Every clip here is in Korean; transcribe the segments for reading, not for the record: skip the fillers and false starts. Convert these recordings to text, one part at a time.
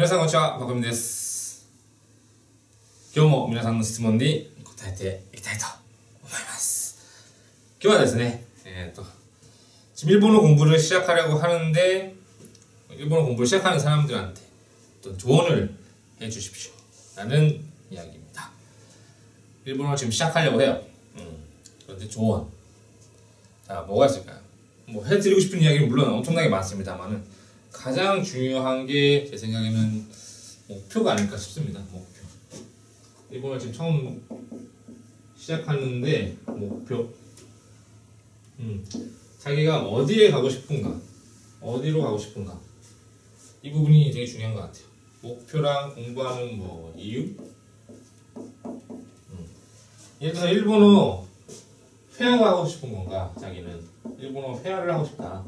皆さんこんにちは、パコミです。今日も皆さんの質問に答えていきたいと思います。今日はですね、지금 일본어 공부를 시작하려고 하는데 일본어 공부를 시작하는 사람들한테 어떤 조언을 해주십시오 라는 이야기입니다. 일본어 지금 시작하려고 해요. 그런데 조언. 자, 뭐가 있을까요? 뭐 해드리고 싶은 이야기는 물론 엄청나게 많습니다만은 가장 중요한 게 제 생각에는 목표가 아닐까 싶습니다. 목표. 일본어 지금 처음 시작하는데 목표. 자기가 어디에 가고 싶은가, 어디로 가고 싶은가, 이 부분이 되게 중요한 것 같아요. 목표랑 공부하는 뭐 이유. 예를 들어서 일본어 회화가 하고 싶은 건가, 자기는 일본어 회화를 하고 싶다.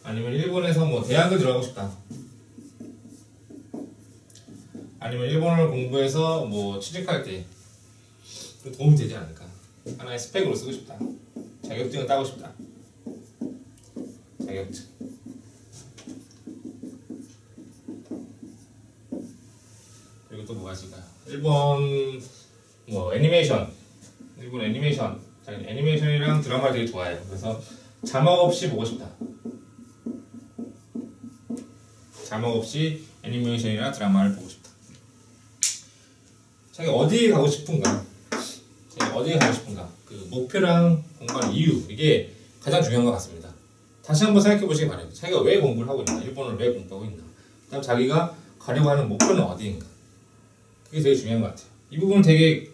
아니면 일본에서 뭐 대학을 들어가고 싶다. 아니면 일본어를 공부해서 뭐 취직할 때 도움이 되지 않을까. 하나의 스펙으로 쓰고 싶다. 자격증을 따고 싶다. 자격증. 그리고 또 뭐가 있을까요? 일본 뭐 애니메이션. 일본 애니메이션. 자기는 애니메이션이랑 드라마를 되게 좋아해요. 그래서 자막 없이 보고 싶다. 자막 없이 애니메이션이나 드라마를 보고 싶다. 자기가 어디에 가고 싶은가? 자기가 어디에 가고 싶은가? 그 목표랑 공부하는 이유, 이게 가장 중요한 것 같습니다. 다시 한번 생각해 보시기 바랍니다. 자기가 왜 공부를 하고 있나? 일본어를 왜 공부하고 있나? 그다음 자기가 가려고 하는 목표는 어디인가? 그게 되게 중요한 것 같아요. 이 부분은 되게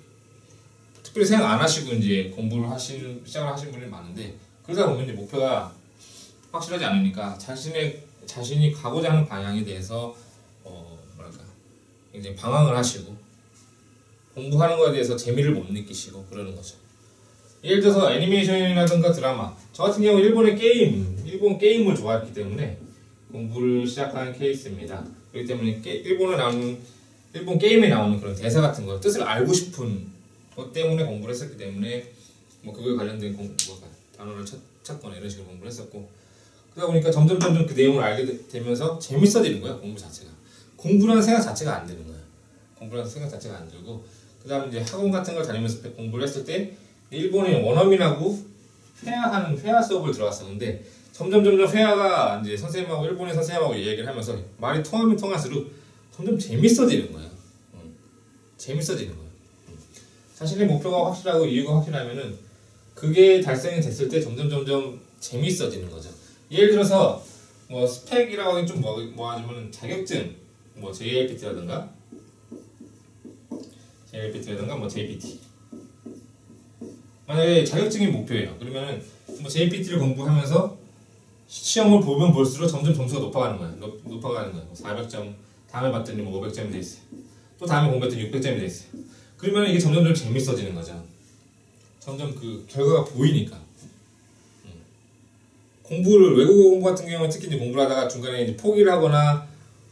특별히 생각 안 하시고 이제 공부를 시작을 하시는 분이 많은데, 그러다 보면 이제 목표가 확실하지 않으니까 자신이 가고자 하는 방향에 대해서 굉장히 방황을 하시고 공부하는 거에 대해서 재미를 못 느끼시고 그러는 거죠. 예를 들어서 애니메이션이라든가 드라마, 저 같은 경우 일본 게임을 좋아했기 때문에 공부를 시작한 케이스입니다. 그렇기 때문에 일본 게임에 나오는 그런 대사 같은 거, 뜻을 알고 싶은 것 때문에 공부를 했었기 때문에 뭐 그거에 관련된 단어를 찾거나 이런 식으로 공부를 했었고, 그러다 보니까 점점 그 내용을 알게 되면서 재밌어지는 거예요. 공부 자체가. 공부라는 생각 자체가 안 드는 거예요. 공부라는 생각 자체가 안 들고, 그 다음에 이제 학원 같은 걸 다니면서 공부를 했을 때 일본의 원어민하고 회화 수업을 들어갔었는데, 점점 회화가 이제 선생님하고 일본의 선생님하고 얘기를 하면서 말이 통하면 통할수록 점점 재밌어지는 거예요. 재밌어지는 거예요. 자신의 목표가 확실하고 이유가 확실하면은 그게 달성이 됐을 때 점점 재밌어지는 거죠. 예를 들어서 뭐 스펙이라고 하긴 좀 뭐하지만 자격증, 뭐 JLPT라든가 뭐 JPT. 만약에 자격증이 목표예요. 그러면은 뭐 JPT를 공부하면서 시험을 보면 볼수록 점점 점수가 높아가는 거예요. 높아가는 거예요. 400점, 다음에 봤더니 뭐 500점이 돼 있어요. 또 다음에 공부했더니 600점이 돼 있어요. 그러면 이게 점점 재밌어지는 거죠. 점점 그 결과가 보이니까. 외국어 공부 같은 경우는 특히 이제 공부를 하다가 중간에 이제 포기를 하거나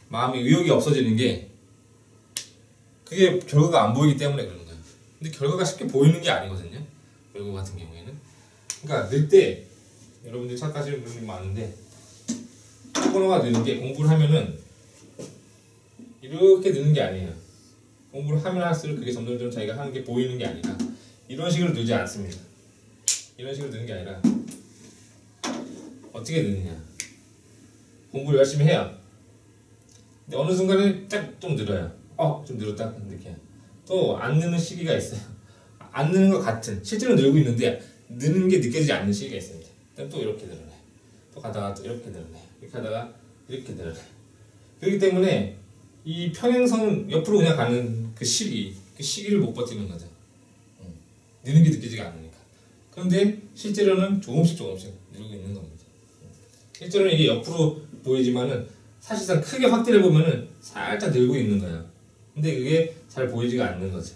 마음의 의욕이 없어지는 게, 그게 결과가 안 보이기 때문에 그런 거예요. 근데 결과가 쉽게 보이는 게 아니거든요. 외국어 같은 경우에는. 그러니까 늘 때 여러분들이 착각하시는 분들이 많은데, 일본어가 느는 게 공부를 하면은 이렇게 느는 게 아니에요. 공부를 하면 할수록 그게 점점 자기가 하는 게 보이는 게 아니라 이런 식으로 느지 않습니다. 이런 식으로 느는 게 아니라 어떻게 느느냐. 공부를 열심히 해요. 근데 어느 순간에 딱 좀 늘어요. 좀 늘었다 느껴요. 또 안 느는 시기가 있어요. 안 느는 것 같은, 실제로 늘고 있는데 느는 게 느껴지지 않는 시기가 있습니다. 그럼 또 이렇게 늘어나요. 또 가다가 또 이렇게 늘어나요. 이렇게 하다가 이렇게 늘어나요. 그렇기 때문에 이 평행선 옆으로 그냥 가는 그 시기를 못 버티는 거죠. 느는 게 느껴지지 않으니까. 그런데 실제로는 조금씩 늘고 있는 겁니다. 실제로는 이게 옆으로 보이지만은 사실상 크게 확대를 보면은 살짝 늘고 있는 거예요. 근데 그게 잘 보이지가 않는 거죠.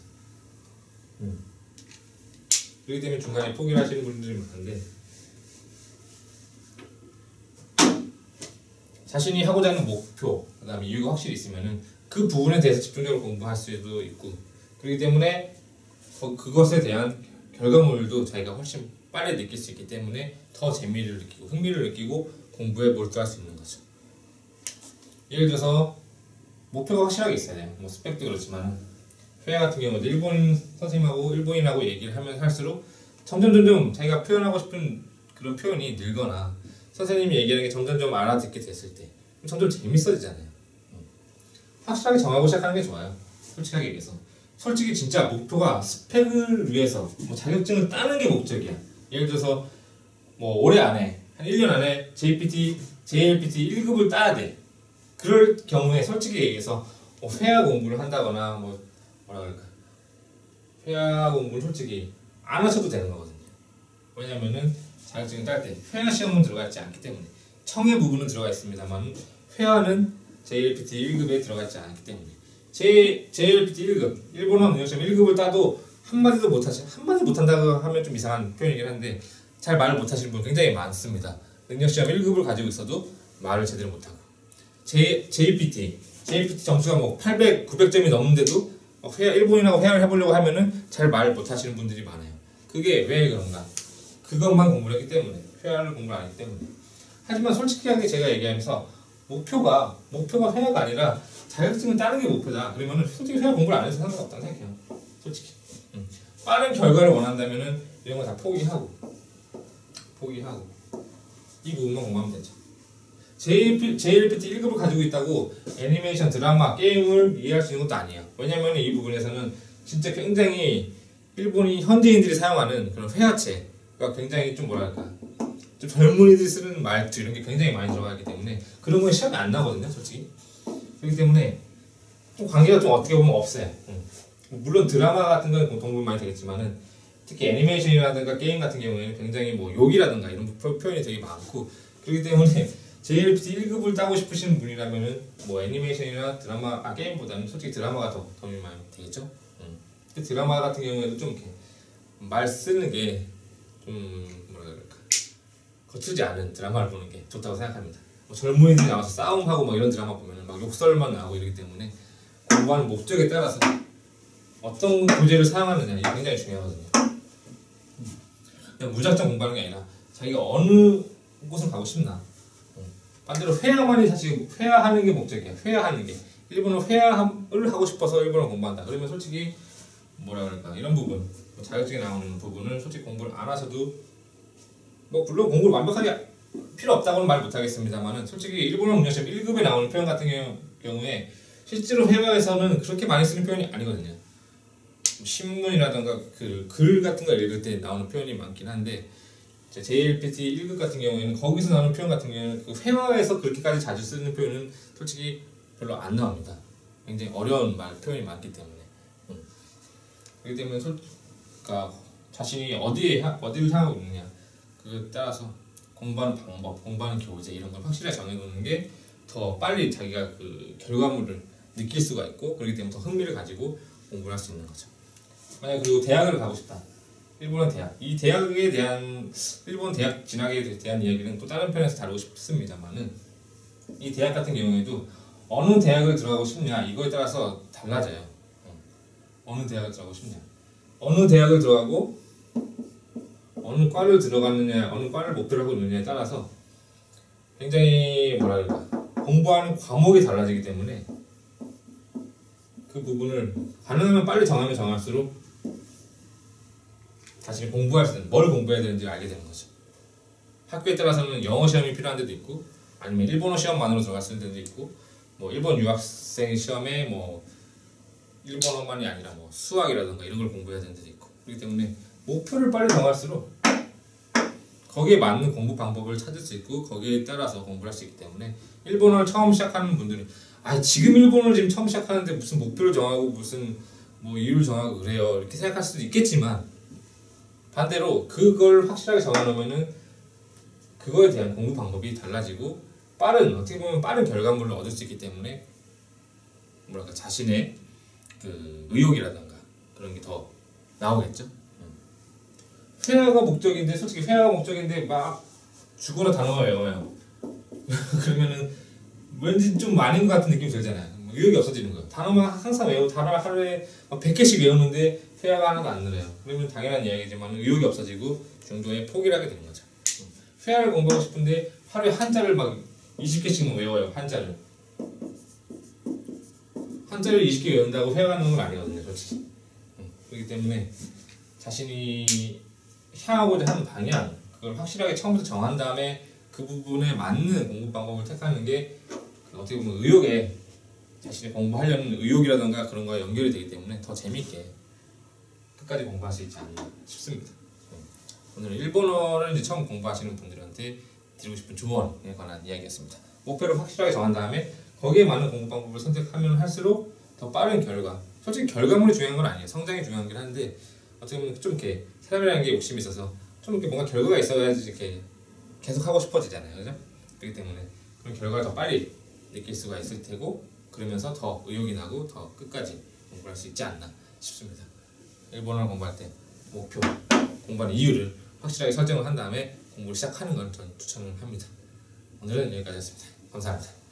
그렇기 때문에 중간에 포기를 하시는 분들이 많은데, 자신이 하고자 하는 목표, 그 다음에 이유가 확실히 있으면은 그 부분에 대해서 집중적으로 공부할 수도 있고, 그렇기 때문에 그것에 대한 결과물도 자기가 훨씬 빨리 느낄 수 있기 때문에 더 재미를 느끼고 흥미를 느끼고 공부에 몰두할 수 있는 거죠. 예를 들어서 목표가 확실하게 있어야 돼요. 뭐 스펙도 그렇지만 회화 같은 경우도 일본 선생님하고 일본인하고 얘기를 하면 할수록 점점 자기가 표현하고 싶은 그런 표현이 늘거나 선생님이 얘기하는 게 점점 알아듣게 됐을 때 점점 재밌어지잖아요. 확실하게 정하고 시작하는 게 좋아요. 솔직하게 얘기해서. 솔직히 진짜 목표가 스펙을 위해서 뭐 자격증을 따는 게 목적이야. 예를 들어서 뭐 올해 안에 한 1년 안에 JLPT 1급을 따야 돼. 그럴 경우에 솔직히 얘기해서 뭐 회화 공부를 한다거나 뭐 뭐라 그럴까, 회화 공부를 솔직히 안 하셔도 되는 거거든요. 왜냐면은 자격증을 딸 때 회화 시험은 들어가 있지 않기 때문에, 청해 부분은 들어가 있습니다만 회화는 JLPT 1급에 들어가 있지 않기 때문에 JLPT 1급 일본어 능력시험 1급을 따도 한마디 못한다고 하면 좀 이상한 표현이긴 한데 잘 말을 못하시는 분 굉장히 많습니다. 능력시험 1급을 가지고 있어도 말을 제대로 못하고 JLPT 점수가 뭐 800, 900점이 넘는데도 일본인하고 회화를 해보려고 하면은 잘 말을 못하시는 분들이 많아요. 그게 왜 그런가? 그것만 공부를 했기 때문에, 회화를 공부를 안 했기 때문에. 하지만 솔직하게 제가 얘기하면서 목표가 회화가 아니라 자격증을 따는 게 목표다. 그러면은 솔직히 회화 공부를 안 해서 상관없다고 생각해요. 솔직히. 빠른 결과를 원한다면은 이런 거 다 포기하고 이 부분만 공부하면 되죠. JLPT 1급을 가지고 있다고 애니메이션, 드라마, 게임을 이해할 수 있는 것도 아니에요. 왜냐면 이 부분에서는 진짜 굉장히 일본이 현지인들이 사용하는 그런 회화체가 굉장히 좀 뭐랄까, 좀 젊은이들이 쓰는 말투 이런 게 굉장히 많이 들어가기 때문에 그런 건 시험이 안 나거든요, 솔직히. 그렇기 때문에 좀 관계가 좀 어떻게 보면 없어요. 물론 드라마 같은 건 공부는 많이 되겠지만은 특히 애니메이션이라든가 게임 같은 경우에는 굉장히 뭐 욕이라든가 이런 표현이 되게 많고, 그렇기 때문에 JLPT 1급을 따고 싶으신 분이라면은 뭐 애니메이션이나 드라마, 게임보다는 솔직히 드라마가 더 도움이 많이 되겠죠. 근데 드라마 같은 경우에도 좀 이렇게 말 쓰는 게 좀 뭐라 그럴까, 거칠지 않은 드라마를 보는 게 좋다고 생각합니다. 뭐 젊은이들이 나와서 싸움하고 막 이런 드라마 보면은 막 욕설만 나오고 이러기 때문에 공부하는 목적에 따라서 어떤 교재를 사용하느냐 이게 굉장히 중요하거든요. 그냥 무작정 공부하는 게 아니라 자기가 어느 곳을 가고 싶나. 반대로 회화만이 사실 회화하는 게 목적이야. 회화하는 게. 일본어 회화를 하고 싶어서 일본어 공부한다. 그러면 솔직히 뭐라 그럴까, 이런 부분, 자격증에 나오는 부분을 솔직히 공부를 안 하셔도 뭐 물론 공부를 완벽하게 필요 없다고는 말 못하겠습니다만은 솔직히 일본어 능력시험 1급에 나오는 표현 같은 경우에 실제로 회화에서는 그렇게 많이 쓰는 표현이 아니거든요. 신문이라던가 그 글 같은 거 읽을 때 나오는 표현이 많긴 한데 JLPT 1급 같은 경우에는 거기서 나오는 표현 같은 경우에는 그 회화에서 그렇게까지 자주 쓰는 표현은 솔직히 별로 안 나옵니다. 굉장히 어려운 표현이 많기 때문에. 그렇기 때문에 그러니까 자신이 어디를 향하고 있느냐 그거에 따라서 공부하는 방법, 공부하는 교재 이런 걸 확실하게 정해놓는 게 더 빨리 자기가 그 결과물을 느낄 수가 있고, 그렇기 때문에 더 흥미를 가지고 공부를 할 수 있는 거죠. 만약 그리고 대학을 가고 싶다. 일본의 대학. 이 대학에 대한 일본 대학 진학에 대한 이야기는 또 다른 편에서 다루고 싶습니다만은 이 대학 같은 경우에도 어느 대학을 들어가고 싶냐 이거에 따라서 달라져요. 어느 대학을 들어가고 싶냐, 어느 대학을 들어가고 어느 과를 들어갔느냐, 어느 과를 목표로 하고 있느냐에 따라서 굉장히 뭐랄까 공부하는 과목이 달라지기 때문에 그 부분을 가능하면 빨리 정하면 정할수록 자신이 공부할 수 있는, 뭘 공부해야 되는지 알게 되는 거죠. 학교에 따라서는 영어 시험이 필요한 데도 있고 아니면 일본어 시험만으로 들어갈 수 있는 데도 있고, 뭐 일본 유학생 시험에 뭐 일본어만이 아니라 뭐 수학이라든가 이런 걸 공부해야 되는 데도 있고, 그렇기 때문에 목표를 빨리 정할수록 거기에 맞는 공부 방법을 찾을 수 있고 거기에 따라서 공부를 할 수 있기 때문에 일본어를 처음 시작하는 분들은 지금 일본어를 지금 처음 시작하는데 무슨 목표를 정하고 무슨 뭐 이유를 정하고 그래요 이렇게 생각할 수도 있겠지만, 반대로 그걸 확실하게 정해놓으면은 그거에 대한 공부 방법이 달라지고 어떻게 보면 빠른 결과물을 얻을 수 있기 때문에 뭐랄까 자신의 그 의욕이라든가 그런 게 더 나오겠죠. 회화가 목적인데 솔직히 회화가 목적인데 막 죽어라 단어가 외워요. 그러면은 왠지 좀 아닌 것 같은 느낌이 들잖아요. 의욕이 없어지는 거예요. 단어만 항상 단어 하루에 막 100개씩 외우는데 회화가 하나도 안 늘어요. 그러면 당연한 이야기지만 의욕이 없어지고 중도에 포기를 하게 되는 거죠. 회화를 공부하고 싶은데 하루에 한자를 막 20개씩만 외워요. 한자를. 한자를 20개 외운다고 회화하는 건 아니거든요, 솔직히. 그렇기 때문에 자신이 향하고자 하는 방향, 그걸 확실하게 처음부터 정한 다음에 그 부분에 맞는 공부 방법을 택하는 게 어떻게 보면 의욕에, 자신이 공부하려는 의욕이라던가 그런 거에 연결이 되기 때문에 더 재밌게 끝까지 공부할 수 있지 않나 싶습니다. 오늘은 일본어를 이제 처음 공부하시는 분들한테 드리고 싶은 조언에 관한 이야기였습니다. 목표를 확실하게 정한 다음에 거기에 맞는 공부 방법을 선택하면 할수록 더 빠른 결과, 솔직히 결과물이 중요한 건 아니에요. 성장이 중요한 긴 한데 어떻게 보면 좀 이렇게 사람이라는 게 욕심이 있어서 좀 이렇게 뭔가 결과가 있어야지 이렇게 계속 하고 싶어지잖아요, 그죠? 그렇기 때문에 그런 결과를 더 빨리 느낄 수가 있을 테고, 그러면서 더 의욕이 나고 더 끝까지 공부할 수 있지 않나 싶습니다. 일본어를 공부할 때 목표, 공부하는 이유를 확실하게 설정을 한 다음에 공부를 시작하는 건 전 추천을 합니다. 오늘은 여기까지였습니다. 감사합니다.